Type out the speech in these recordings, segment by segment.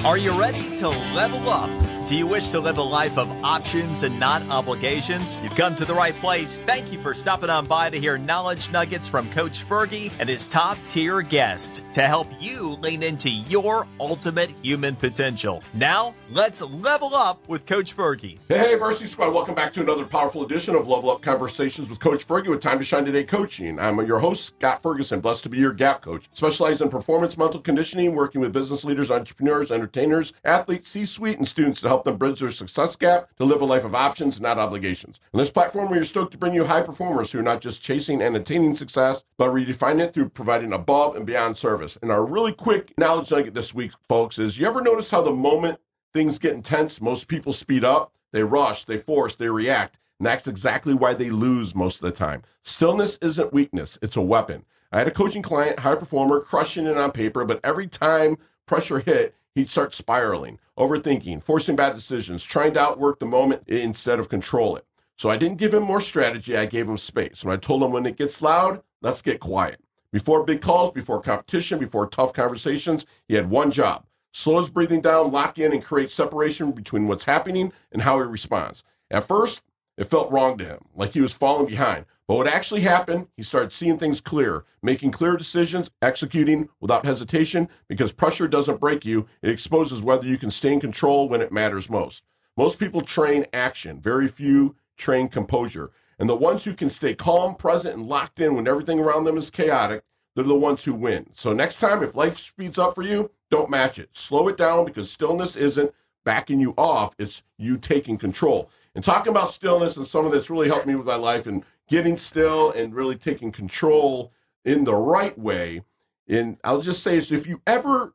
Are you ready to level up? Do you wish to live a life of options and not obligations? You've come to the right place. Thank you for stopping on by to hear knowledge nuggets from Coach Fergie and his top-tier guest to help you lean into your ultimate human potential. Now, let's level up with Coach Fergie. Hey, Varsity Squad. Welcome back to another powerful edition of Level Up Conversations with Coach Fergie with Time to Shine Today Coaching. I'm your host, Scott Ferguson, blessed to be your GAP coach. Specialized in performance, mental conditioning, working with business leaders, entrepreneurs, entertainers, athletes, C-suite, and students to help them bridge their success gap to live a life of options, not obligations. On this platform, we are stoked to bring you high performers who are not just chasing and attaining success, but redefine it through providing above and beyond service. And our really quick knowledge nugget this week, folks, is you ever notice how the moment things get intense, most people speed up, they rush, they force, they react, and that's exactly why they lose most of the time. Stillness isn't weakness, it's a weapon. I had a coaching client, high performer, crushing it on paper, but every time pressure hit, he'd start spiraling, overthinking, forcing bad decisions, trying to outwork the moment instead of control it. So I didn't give him more strategy, I gave him space. When I told him when it gets loud, let's get quiet. Before big calls, before competition, before tough conversations, he had one job. Slow his breathing down, lock in, and create separation between what's happening and how he responds. At first, it felt wrong to him, like he was falling behind. But what actually happened, he started seeing things clear, making clear decisions, executing without hesitation, because pressure doesn't break you. It exposes whether you can stay in control when it matters most. Most people train action. Very few train composure. And the ones who can stay calm, present, and locked in when everything around them is chaotic, they're the ones who win. So next time, if life speeds up for you, don't match it. Slow it down, because stillness isn't backing you off. It's you taking control. And talking about stillness and some of that's really helped me with my life and getting still and really taking control in the right way. And I'll just say, so if you ever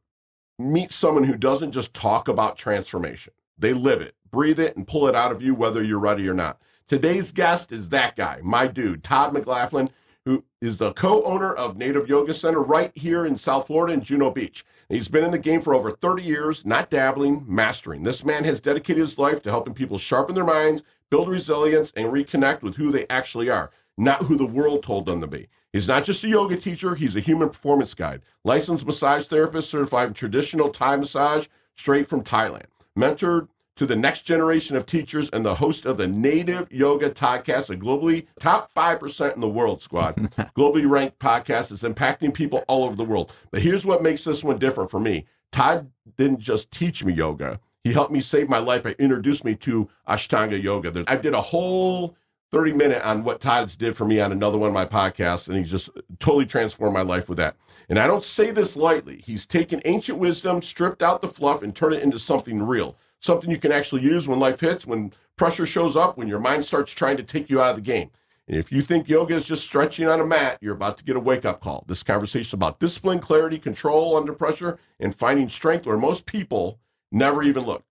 meet someone who doesn't just talk about transformation, they live it, breathe it, and pull it out of you, whether you're ready or not. Today's guest is that guy, my dude, Todd McLaughlin, who is the co-owner of Native Yoga Center right here in South Florida in Juno Beach. He's been in the game for over 30 years, not dabbling, mastering. This man has dedicated his life to helping people sharpen their minds, build resilience, and reconnect with who they actually are, not who the world told them to be. He's not just a yoga teacher, he's a human performance guide, licensed massage therapist, certified in traditional Thai massage straight from Thailand, mentored to the next generation of teachers, and the host of the Native Yoga Podcast, a globally top 5% in the world, squad. Globally ranked podcast is impacting people all over the world. But here's what makes this one different for me. Todd didn't just teach me yoga. He helped me save my life by introducing me to Ashtanga yoga. I did a whole 30-minute on what Todd's did for me on another one of my podcasts, and he just totally transformed my life with that. And I don't say this lightly. He's taken ancient wisdom, stripped out the fluff, and turned it into something real. Something you can actually use when life hits, when pressure shows up, when your mind starts trying to take you out of the game. And if you think yoga is just stretching on a mat, you're about to get a wake-up call. This conversation is about discipline, clarity, control under pressure, and finding strength where most people never even look.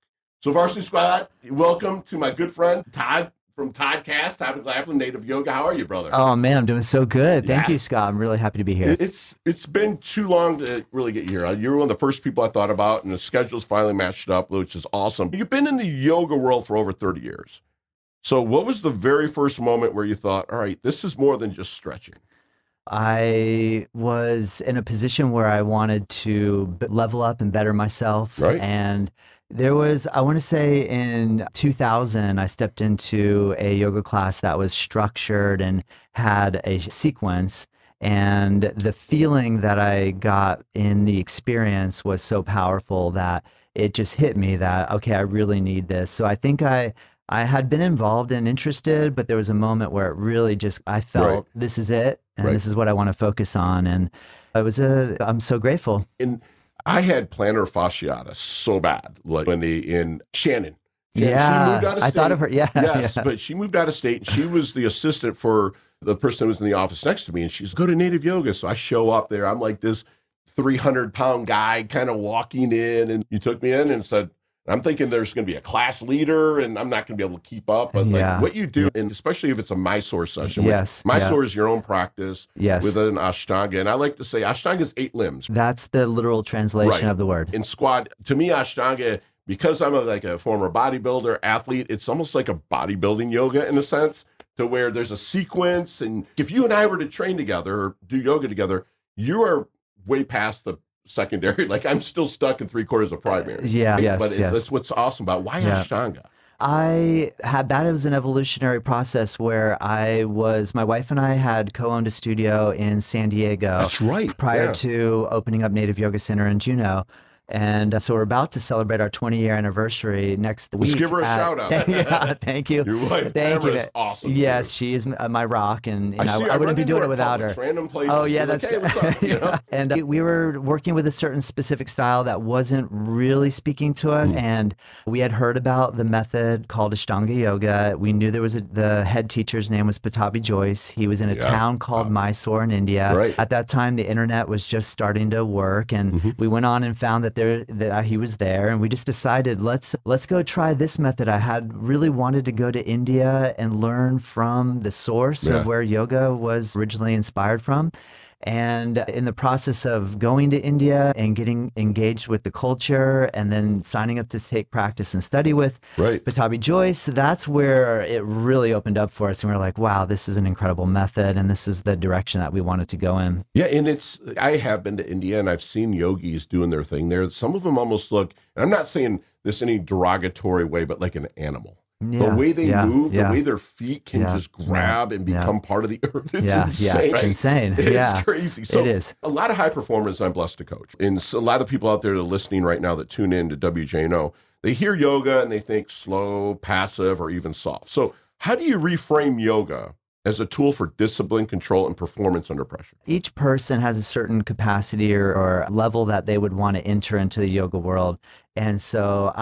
So Varsity Squad, welcome to my good friend, Todd from Toddcast, Todd McLaughlin, Native Yoga. How are you, brother? Oh, man, I'm doing so good. Thank you, Scott. I'm really happy to be here. It's been too long to really get here. You were one of the first people I thought about, and the schedule's finally matched up, which is awesome. You've been in the yoga world for over 30 years. So what was the very first moment where you thought, all right, this is more than just stretching? I was in a position where I wanted to level up and better myself. Right. And there was, I want to say in 2000, I stepped into a yoga class that was structured and had a sequence. And the feeling that I got in the experience was so powerful that it just hit me that, okay, I really need this. So I think I had been involved and interested, but there was a moment where it really just, I felt this is it. And this is what I want to focus on. And I'm so grateful. And I had plantar fasciitis so bad, like when in Shannon. Yeah, she moved out of state. I thought of her. Yeah, yes, yeah. But she moved out of state. And she was the assistant for the person who was in the office next to me, and she's go to Native Yoga. So I show up there. I'm like this 300-pound guy, kind of walking in, and you took me in and said, I'm thinking there's going to be a class leader, and I'm not going to be able to keep up. But like what you do, and especially if it's a Mysore session. Mysore is your own practice with an Ashtanga. And I like to say Ashtanga is 8 limbs. That's the literal translation of the word. In squad, to me, Ashtanga, because I'm a former bodybuilder, athlete, it's almost like a bodybuilding yoga in a sense, to where there's a sequence. And if you and I were to train together or do yoga together, you are way past the secondary. Like I'm still stuck in 3/4 of primary. Yeah, yes, But yes. that's what's awesome about it. Why Yeah. Ashtanga? I had that as an evolutionary process where my wife and I had co-owned a studio in San Diego. That's right. Prior Yeah. to opening up Native Yoga Center in Juno. And so we're about to celebrate our 20-year anniversary next week. Let's give her a shout out. Yeah, thank you. Your wife, Thank Tamara, you. is awesome. Yes, too. she is my rock, and I I wouldn't be doing it without her. Random places. Oh yeah, You're that's like, hey, good. what's up? You know? And we were working with a certain specific style that wasn't really speaking to us, and we had heard about the method called Ashtanga Yoga. We knew there was the head teacher's name was Patabi Joyce. He was in a town called Mysore in India. Right. At that time, the internet was just starting to work, and we went on and found that he was there, and we just decided let's go try this method. I had really wanted to go to India and learn from the source of where yoga was originally inspired from. And in the process of going to India and getting engaged with the culture and then signing up to take practice and study with Patabi Joyce, that's where it really opened up for us. And we were like, wow, this is an incredible method. And this is the direction that we wanted to go in. Yeah, and I have been to India and I've seen yogis doing their thing there. Some of them almost look, and I'm not saying this in any derogatory way, but like an animal. Yeah, the way they move, yeah. the way their feet can just grab and become part of the earth. It's insane. It's insane. It's crazy. So it is. A lot of high performers I'm blessed to coach. And so a lot of people out there that are listening right now that tune in to WJNO, they hear yoga and they think slow, passive, or even soft. So how do you reframe yoga as a tool for discipline, control, and performance under pressure? Each person has a certain capacity or level that they would want to enter into the yoga world. And so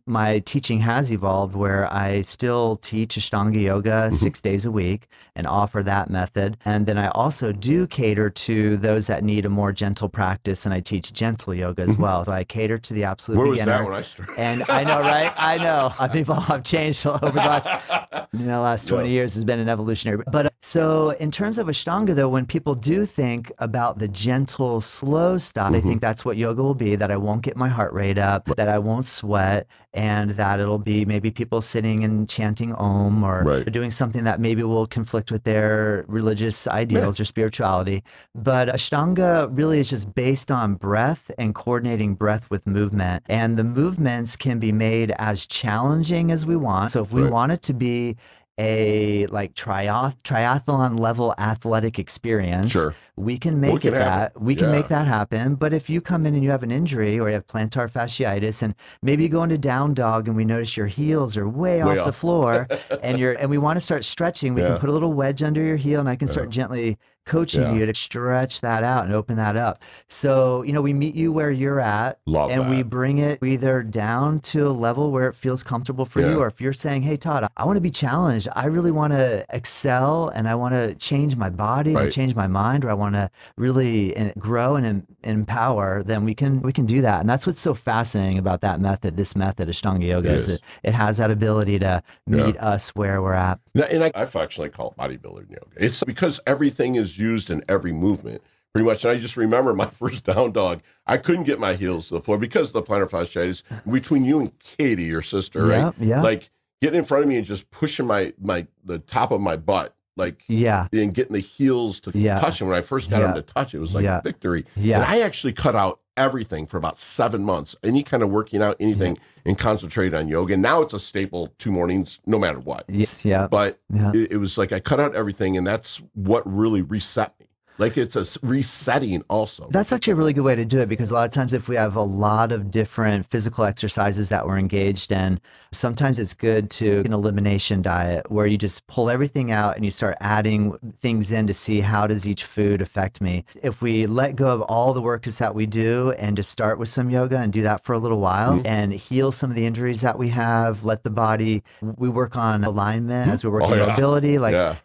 my teaching has evolved where I still teach Ashtanga yoga 6 days a week and offer that method. And then I also do cater to those that need a more gentle practice, and I teach gentle yoga as well. So I cater to the absolute Where beginner. was that when I started? And I know, right? I know. People have changed over the last 20 years has been an evolutionary. But so in terms of Ashtanga, though, when people do think about the gentle, slow style, they think that's what yoga will be, that I won't get my heart rate up, that I won't sweat, and that it'll be maybe people sitting and chanting Om or doing something that maybe will conflict with their religious ideals or spirituality. But Ashtanga really is just based on breath and coordinating breath with movement. And the movements can be made as challenging as we want. So if we want it to be a triathlon level athletic experience, we can make it that. We can make that happen. But if you come in and you have an injury or you have plantar fasciitis, and maybe you go into down dog and we notice your heels are way off the floor, and we want to start stretching, we can put a little wedge under your heel, and I can start gently coaching you to stretch that out and open that up. So, we meet you where you're at, we bring it either down to a level where it feels comfortable for you, or if you're saying, hey, Todd, I want to be challenged. I really want to excel, and I want to change my body or change my mind, or I want to really grow and empower, then we can do that. And that's what's so fascinating about that method, this method, Ashtanga Yoga, is it has that ability to meet us where we're at. And I affectionately call it bodybuilding yoga. It's because everything is used in every movement, pretty much. And I just remember my first down dog, I couldn't get my heels to the floor because of the plantar fasciitis. Between you and Katie, your sister, right? Yeah. Like getting in front of me and just pushing the top of my butt, and getting the heels to touch him. When I first got him to touch, it was like victory. And I actually cut out everything for about 7 months, any kind of working out, anything, and concentrated on yoga. And now it's a staple 2 mornings, no matter what. But it was like I cut out everything, and that's what really reset me. Like it's a resetting also. That's actually a really good way to do it, because a lot of times if we have a lot of different physical exercises that we're engaged in, sometimes it's good to an elimination diet where you just pull everything out and you start adding things in to see how does each food affect me. If we let go of all the workouts that we do and just start with some yoga and do that for a little while and heal some of the injuries that we have, let the body, we work on alignment as we work on mobility,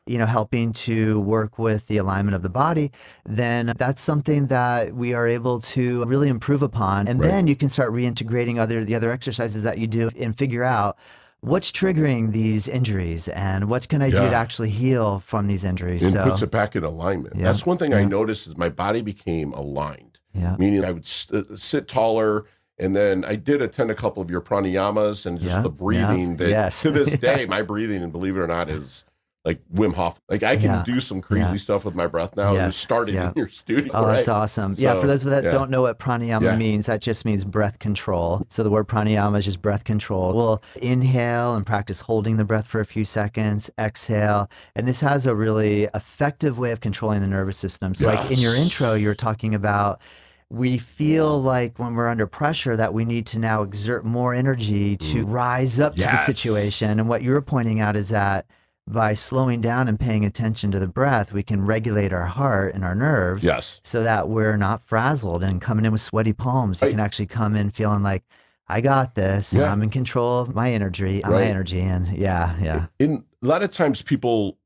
helping to work with the alignment of the body, then that's something that we are able to really improve upon. And then you can start reintegrating the other exercises that you do and figure out what's triggering these injuries and what can I do to actually heal from these injuries. And puts it back in alignment. That's one thing I noticed is my body became aligned, meaning I would sit taller. And then I did attend a couple of your pranayamas and just the breathing that to this day, my breathing, and believe it or not, is like Wim Hof. Like I can do some crazy stuff with my breath now. It started in your studio. Oh, that's right? awesome. So, for those that don't know what pranayama means, that just means breath control. So the word pranayama is just breath control. We'll inhale and practice holding the breath for a few seconds, exhale. And this has a really effective way of controlling the nervous system. So like in your intro, you were talking about we feel like when we're under pressure that we need to now exert more energy to rise up to the situation. And what you're pointing out is that by slowing down and paying attention to the breath, we can regulate our heart and our nerves so that we're not frazzled and coming in with sweaty palms. You can actually come in feeling like, I got this, and I'm in control of my energy, and In a lot of times people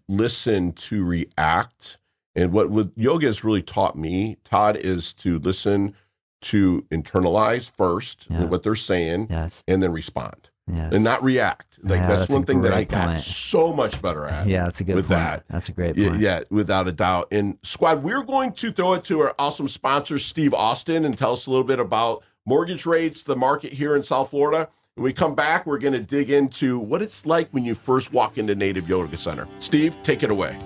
listen to react. And what yoga has really taught me, Todd, is to listen, to internalize first what they're saying, and then respond. And not react. Like that's one thing that I got so much better at. Yeah, that's a good point. That's a great point. Yeah, without a doubt. And squad, we're going to throw it to our awesome sponsor, Steve Austin, and tell us a little bit about mortgage rates, the market here in South Florida. When we come back, we're going to dig into what it's like when you first walk into Native Yoga Center. Steve, take it away.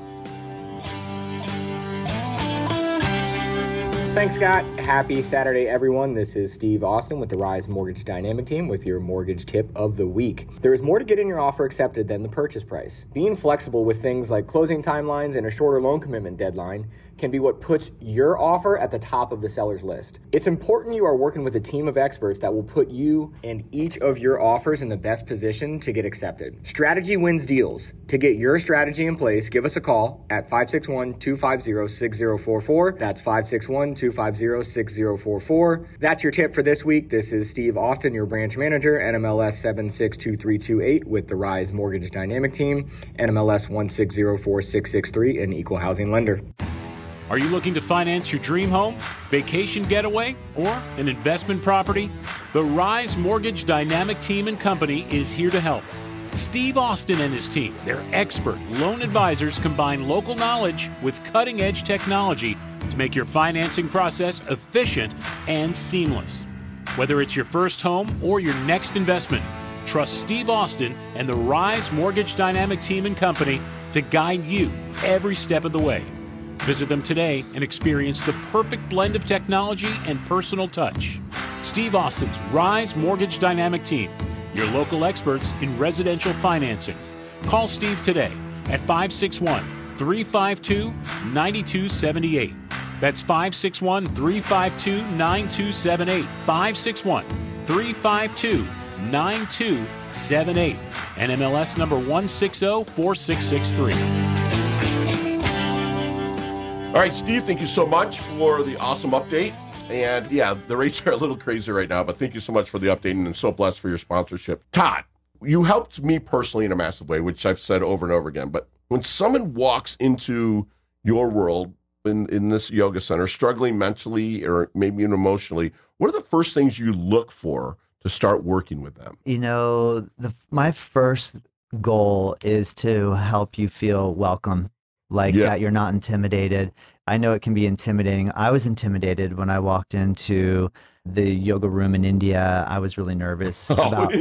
Thanks, Scott. Happy Saturday, everyone. This is Steve Austin with the Rise Mortgage Dynamic Team with your mortgage tip of the week. There is more to getting your offer accepted than the purchase price. Being flexible with things like closing timelines and a shorter loan commitment deadline can be what puts your offer at the top of the seller's list. It's important you are working with a team of experts that will put you and each of your offers in the best position to get accepted. Strategy wins deals. To get your strategy in place, give us a call at 561-250-6044. That's 561-250-6044. That's your tip for this week. This is Steve Austin, your branch manager, NMLS 762328 with the Rise Mortgage Dynamic Team, NMLS 1604663, an equal housing lender. Are you looking to finance your dream home, vacation getaway, or an investment property? The Rise Mortgage Dynamic Team and Company is here to help. Steve Austin and his team, their expert loan advisors, combine local knowledge with cutting-edge technology to make your financing process efficient and seamless. Whether it's your first home or your next investment, trust Steve Austin and the Rise Mortgage Dynamic Team and Company to guide you every step of the way. Visit them today and experience the perfect blend of technology and personal touch. Steve Austin's Rise Mortgage Dynamic Team, your local experts in residential financing. Call Steve today at 561-352-9278. That's 561-352-9278. 561-352-9278. NMLS number 1604663. All right, Steve, thank you so much for the awesome update. And yeah, the rates are a little crazy right now, but thank you so much for the update, and I'm so blessed for your sponsorship. Todd, you helped me personally in a massive way, which I've said over and over again. But when someone walks into your world in this yoga center, struggling mentally or maybe even emotionally, what are the first things you look for to start working with them? You know, my first goal is to help you feel welcome. That you're not intimidated. I know it can be intimidating. I was intimidated when I walked into the yoga room in India. I was really nervous about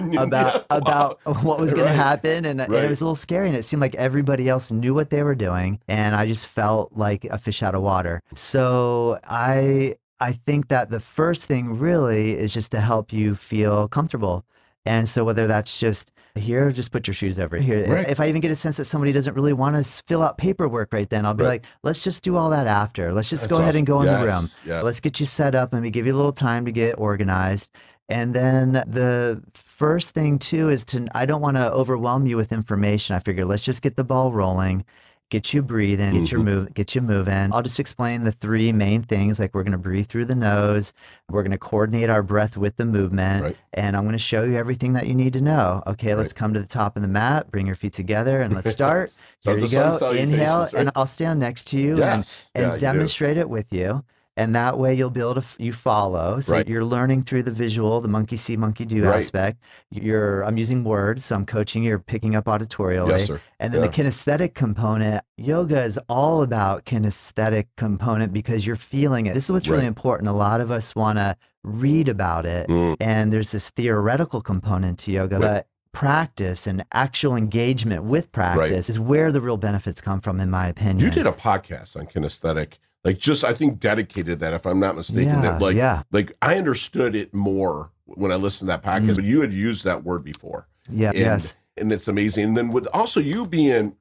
what was going to happen. And it was a little scary. And it seemed like everybody else knew what they were doing. And I just felt like a fish out of water. So I think that the first thing really is just to help you feel comfortable. And so whether that's just here, just put your shoes over here. Right. If I even get a sense that somebody doesn't really want to fill out paperwork right then, I'll be like, let's just do all that after. Let's just go ahead and go in the room. Yeah. Let's get you set up. Let me give you a little time to get organized. And then the first thing too is I don't want to overwhelm you with information. I figure let's just get the ball rolling. Get you breathing, get you moving. I'll just explain the three main things. Like we're going to breathe through the nose. We're going to coordinate our breath with the movement. And I'm going to show you everything that you need to know. Okay, let's come to the top of the mat. Bring your feet together and let's start. Here you go. Inhale, and I'll stand next to you and demonstrate it with you. And that way you'll be able to, you follow. So you're learning through the visual, the monkey see, monkey do aspect. I'm using words, so I'm coaching, you're picking up auditorially. Yes, sir. And then the kinesthetic component, yoga is all about kinesthetic component because you're feeling it. This is what's really important. A lot of us want to read about it. And there's this theoretical component to yoga, but practice and actual engagement with practice is where the real benefits come from, in my opinion. You did a podcast on kinesthetic, like just, I think, dedicated that, if I'm not mistaken, that like I understood it more when I listened to that podcast, but you had used that word before. Yeah. And it's amazing. And then with also you being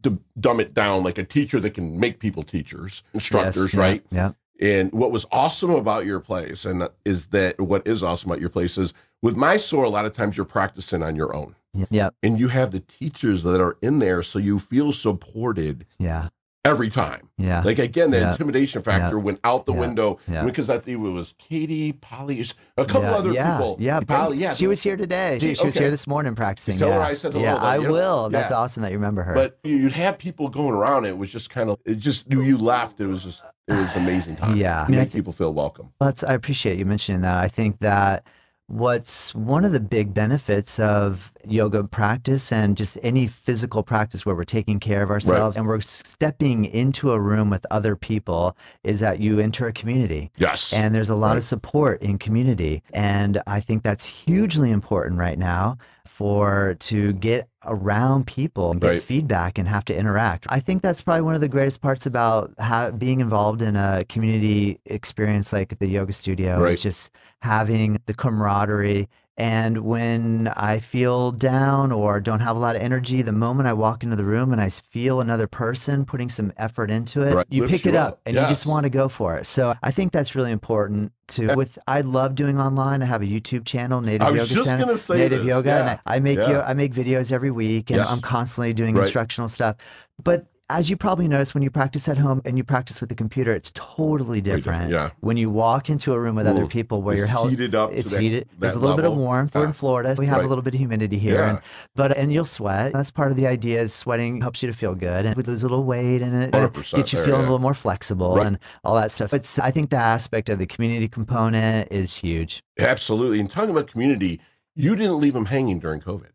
to dumb it down, like a teacher that can make people teachers, instructors, right? Yeah. And what was awesome about your place, and is that what is awesome about your place is, with my SOAR, a lot of times you're practicing on your own. Yeah. And you have the teachers that are in there, so you feel supported. Yeah. Every time. Yeah. Like, again, the intimidation factor went out the window because I think it was Katie, Polly, a couple other people. Yeah. Polly, she was here today. She was here this morning practicing. Tell her I said hello. Yeah, I will. That's awesome that you remember her. But you'd have people going around. It was just kind of, you laughed. It was an amazing time. Yeah. Make people feel welcome. I appreciate you mentioning that. I think that what's one of the big benefits of yoga practice and just any physical practice where we're taking care of ourselves and we're stepping into a room with other people is that you enter a community. Yes. And there's a lot of support in community. And I think that's hugely important right now to get around people and get feedback and have to interact. I think that's probably one of the greatest parts about being involved in a community experience like the yoga studio is just having the camaraderie. And when I feel down or don't have a lot of energy, the moment I walk into the room and I feel another person putting some effort into it, you pick it up and you just want to go for it. So I think that's really important too. I love doing online. I have a YouTube channel, Native Yoga Center, Native Yoga, and I make I make videos every week, and I'm constantly doing instructional stuff. But as you probably notice, when you practice at home and you practice with the computer, it's totally different. When you walk into a room with other people where you're held, heated up. It's heated. There's a little bit of warmth. We're in Florida. We have a little bit of humidity here, and you'll sweat. That's part of the idea. Is sweating helps you to feel good, and we lose a little weight, and it gets you feeling a little more flexible and all that stuff. But I think the aspect of the community component is huge. Absolutely. And talking about community, you didn't leave them hanging during COVID.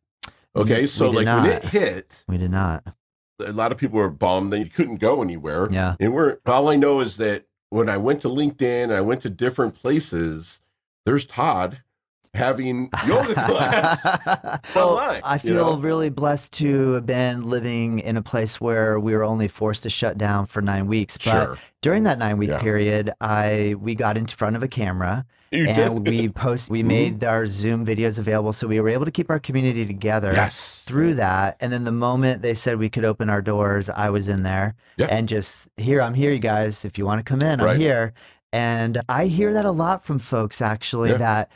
Okay, so like when it hit, we did not. A lot of people were bummed that you couldn't go anywhere. Yeah. And all I know is that when I went to LinkedIn, I went to different places, there's Todd having yoga class online. I feel really blessed to have been living in a place where we were only forced to shut down for 9 weeks. But during that 9-week period, we got in front of a camera. We made our Zoom videos available, so we were able to keep our community together through that. And then the moment they said we could open our doors, I was in there and just I'm here, you guys. If you want to come in, I'm here. And I hear that a lot from folks actually that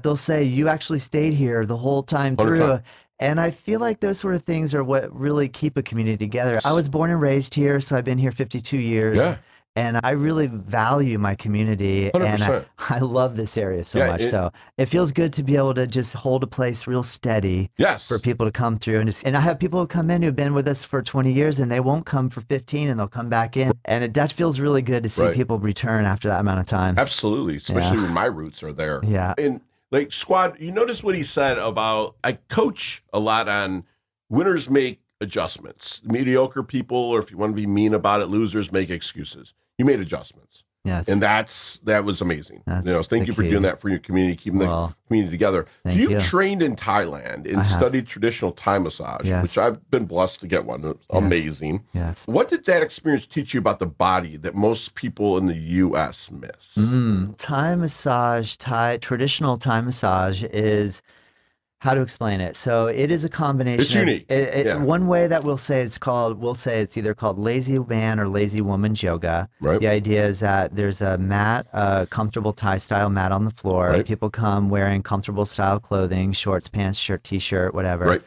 they'll say you actually stayed here the whole time through. And I feel like those sort of things are what really keep a community together. I was born and raised here, so I've been here 52 years. Yeah. And I really value my community 100%. And I love this area so much. So it feels good to be able to just hold a place real steady for people to come through. And I have people who come in who've been with us for 20 years and they won't come for 15 and they'll come back in. And that feels really good to see people return after that amount of time. Absolutely. Especially when my roots are there. Yeah. And like Squad, you notice what he said about, I coach a lot on winners make adjustments. Mediocre people, or if you want to be mean about it, losers make excuses. You made adjustments. Yes. And that was amazing. Thank you for doing that for your community, keeping the community together. So you trained in Thailand and studied traditional Thai massage, which I've been blessed to get one. It's amazing. Yes. What did that experience teach you about the body that most people in the U.S. miss? Thai massage, traditional Thai massage is, how to explain it? So it is a combination. It's unique. One way that we'll say it's either called lazy man or lazy woman's yoga. Right. The idea is that there's a mat, a comfortable Thai style mat on the floor. Right. People come wearing comfortable style clothing, shorts, pants, shirt, t-shirt, whatever. Right.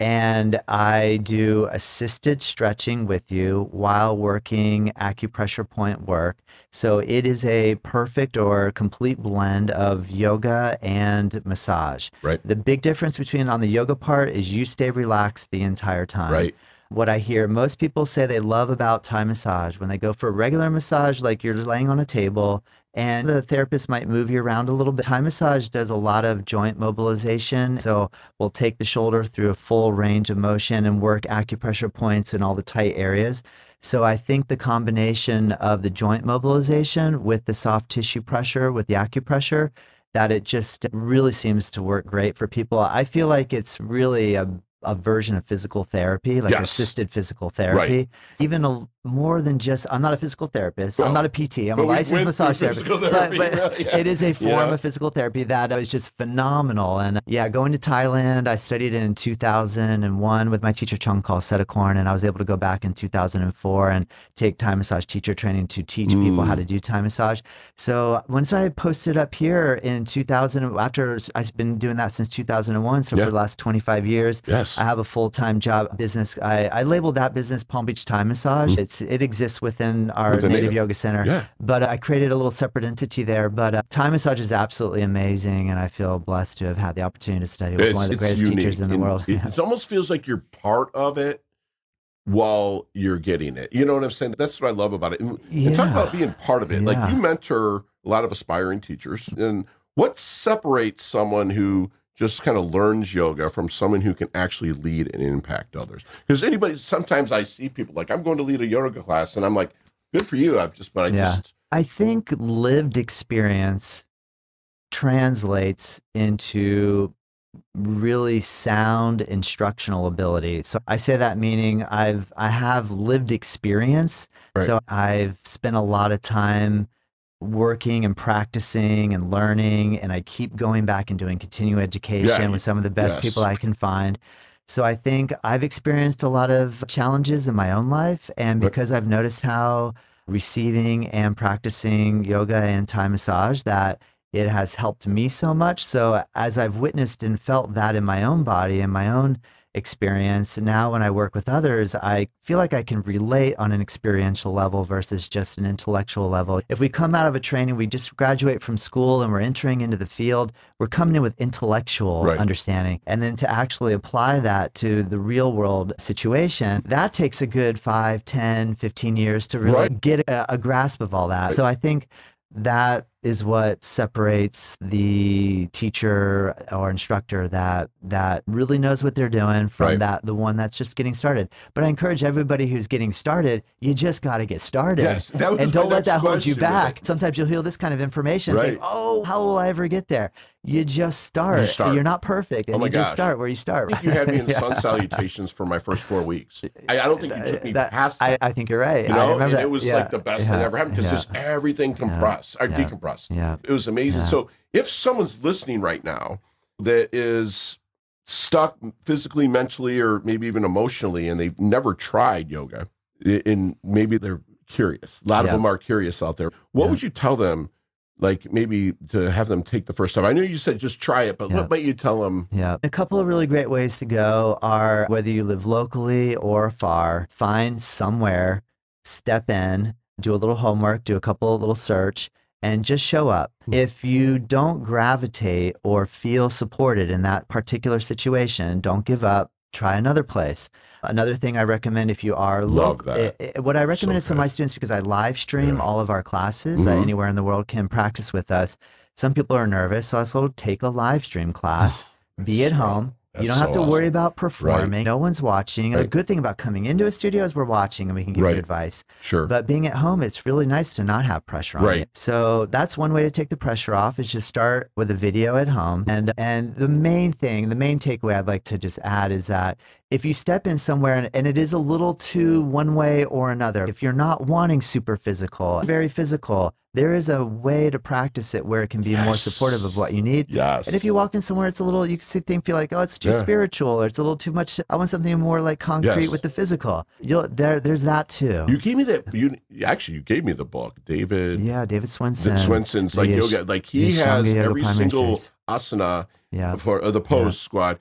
And I do assisted stretching with you while working acupressure point work. So it is a perfect or complete blend of yoga and massage. Right. The big difference on the yoga part is you stay relaxed the entire time. Right. What I hear most people say they love about Thai massage, when they go for a regular massage, like you're laying on a table and the therapist might move you around a little bit. Thai massage does a lot of joint mobilization. So we'll take the shoulder through a full range of motion and work acupressure points in all the tight areas. So I think the combination of the joint mobilization with the soft tissue pressure, with the acupressure, that it just really seems to work great for people. I feel like it's really a version of physical therapy, like assisted physical therapy, even more than just, I'm not a physical therapist. I'm not a PT. I'm a licensed massage therapist. But it is a form of physical therapy that is just phenomenal. And going to Thailand, I studied in 2001 with my teacher Chung called Setakorn, and I was able to go back in 2004 and take Thai massage teacher training to teach people how to do Thai massage. So once I posted up here in 2000, after I've been doing that since 2001, so for the last 25 years, I have a full-time job business. I labeled that business Palm Beach Thai Massage. It exists within our Native Yoga Center, but I created a little separate entity there. But Thai massage is absolutely amazing, and I feel blessed to have had the opportunity to study with one of the greatest teachers in the world. It almost feels like you're part of it while you're getting it. You know what I'm saying? That's what I love about it. And talk about being part of it. Like, you mentor a lot of aspiring teachers, and what separates someone who just kind of learns yoga from someone who can actually lead and impact others? Because sometimes I see people like, I'm going to lead a yoga class, and I'm like, good for you. I think lived experience translates into really sound instructional ability. So I say that meaning I have lived experience. So I've spent a lot of time working and practicing and learning, and I keep going back and doing continuing education with some of the best people I can find. So I think I've experienced a lot of challenges in my own life, and because I've noticed how receiving and practicing yoga and Thai massage, that it has helped me so much. So as I've witnessed and felt that in my own body and my own experience, now when I work with others, I feel like I can relate on an experiential level versus just an intellectual level. If we come out of a training, we just graduate from school and we're entering into the field, we're coming in with intellectual understanding. And then to actually apply that to the real world situation, that takes a good 5, 10, 15 years to really get a grasp of all that. So I think that is what separates the teacher or instructor that really knows what they're doing from the one that's just getting started. But I encourage everybody who's getting started, you just got to get started. And don't let that hold you back. Sometimes you'll hear this kind of information and think, oh, how will I ever get there? You just start. You're not perfect. And just start where you start. I think you had me in sun salutations for my first 4 weeks. I don't think you took me past that. I think you're right. You know, I remember it was like the best thing ever happened, because just everything compressed or decompressed. It was amazing. So if someone's listening right now that is stuck physically, mentally, or maybe even emotionally, and they've never tried yoga, and maybe they're curious, a lot of them are curious out there, what would you tell them, like maybe to have them take the first step? I know you said just try it, but what might you tell them? A couple of really great ways to go are, whether you live locally or far, find somewhere, step in, do a little homework, do a couple of little search, and just show up. If you don't gravitate or feel supported in that particular situation, don't give up. Try another place. Another thing I recommend, if you are local, what I recommend is to my students, because I live stream all of our classes, anywhere in the world can practice with us. Some people are nervous, so also take a live stream class, be at home. You don't have to worry about performing. No one's watching. The good thing about coming into a studio is we're watching and we can give you advice. But being at home, it's really nice to not have pressure on you. So that's one way to take the pressure off, is just start with a video at home. And the main takeaway I'd like to just add is that if you step in somewhere and it is a little too one way or another, if you're not wanting super physical, very physical, there is a way to practice it where it can be more supportive of what you need. And if you walk in somewhere, it's a little, you can feel like, oh, it's too spiritual, or it's a little too much. I want something more like concrete with the physical. There's that too. You gave me that. You gave me the book, David. David Swenson. Swenson's like yoga. Like he has every single asana for the pose squad.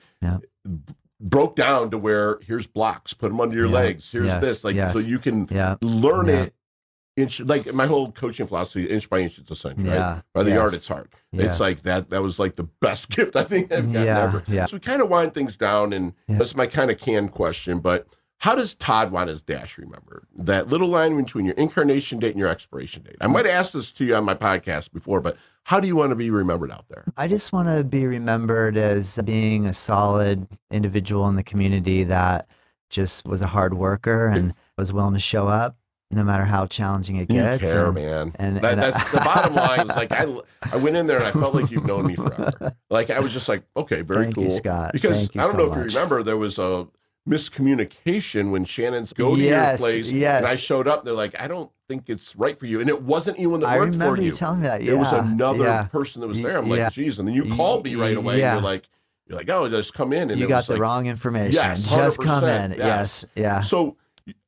Broke down to where here's blocks, put them under your legs. Here's this, so you can learn it. Like my whole coaching philosophy, inch by inch, it's a cinch, right? By the yard, it's hard. It's like that was like the best gift I think I've gotten ever. So we kind of wind things down, and that's my kind of canned question, but how does Todd want his dash remembered? That little line between your incarnation date and your expiration date. I might have asked this to you on my podcast before, but how do you want to be remembered out there? I just want to be remembered as being a solid individual in the community that just was a hard worker and was willing to show up no matter how challenging it You gets. care, man. And that's the bottom line. Is like I went in there and I felt like you've known me forever. Like I was just like, okay, very Thank cool. you, Scott. Because Thank you I don't so know if much. you remember, there was a miscommunication when Shannon's go to your place, and I showed up. They're like, I don't think it's right for you, and it wasn't anyone that worked for you. I remember you telling me that. Yeah, it was another person that was there. I'm like, geez, and then you called me right away. Yeah. And you're like, oh, just come in. And you got the wrong information. Yes, just come 100%, in. Yes. Yeah. So,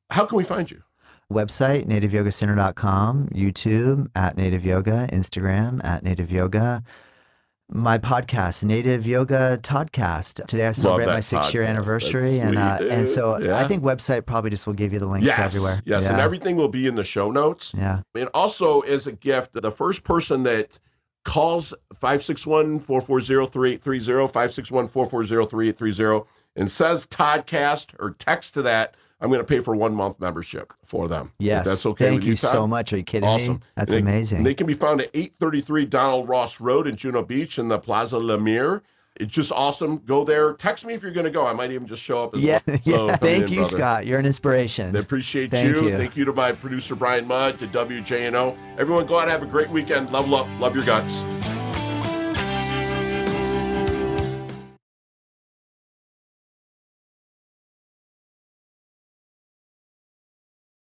how can we find you? Website, nativeyogacenter.com, YouTube at Native Yoga, Instagram at Native Yoga. My podcast, Native Yoga Toddcast. Today I celebrate my 6-year anniversary, and so I think website probably just will give you the links to everywhere. Yes, and everything will be in the show notes. Yeah. And also as a gift, the first person that calls 561-440-3830, 561-440-3830, and says Toddcast or text to that, I'm going to pay for 1 month membership for them. Yes. If that's okay with you, Todd? Thank you so much. Are you kidding me? That's amazing. And they can be found at 833 Donald Ross Road in Juno Beach in the Plaza Lemire. It's just awesome. Go there. Text me if you're going to go. I might even just show up as well. So, Thank you, Scott. You're an inspiration. I appreciate Thank you. Thank you to my producer, Brian Mudd, to WJNO. Everyone go out and have a great weekend. Level up. Love your guts.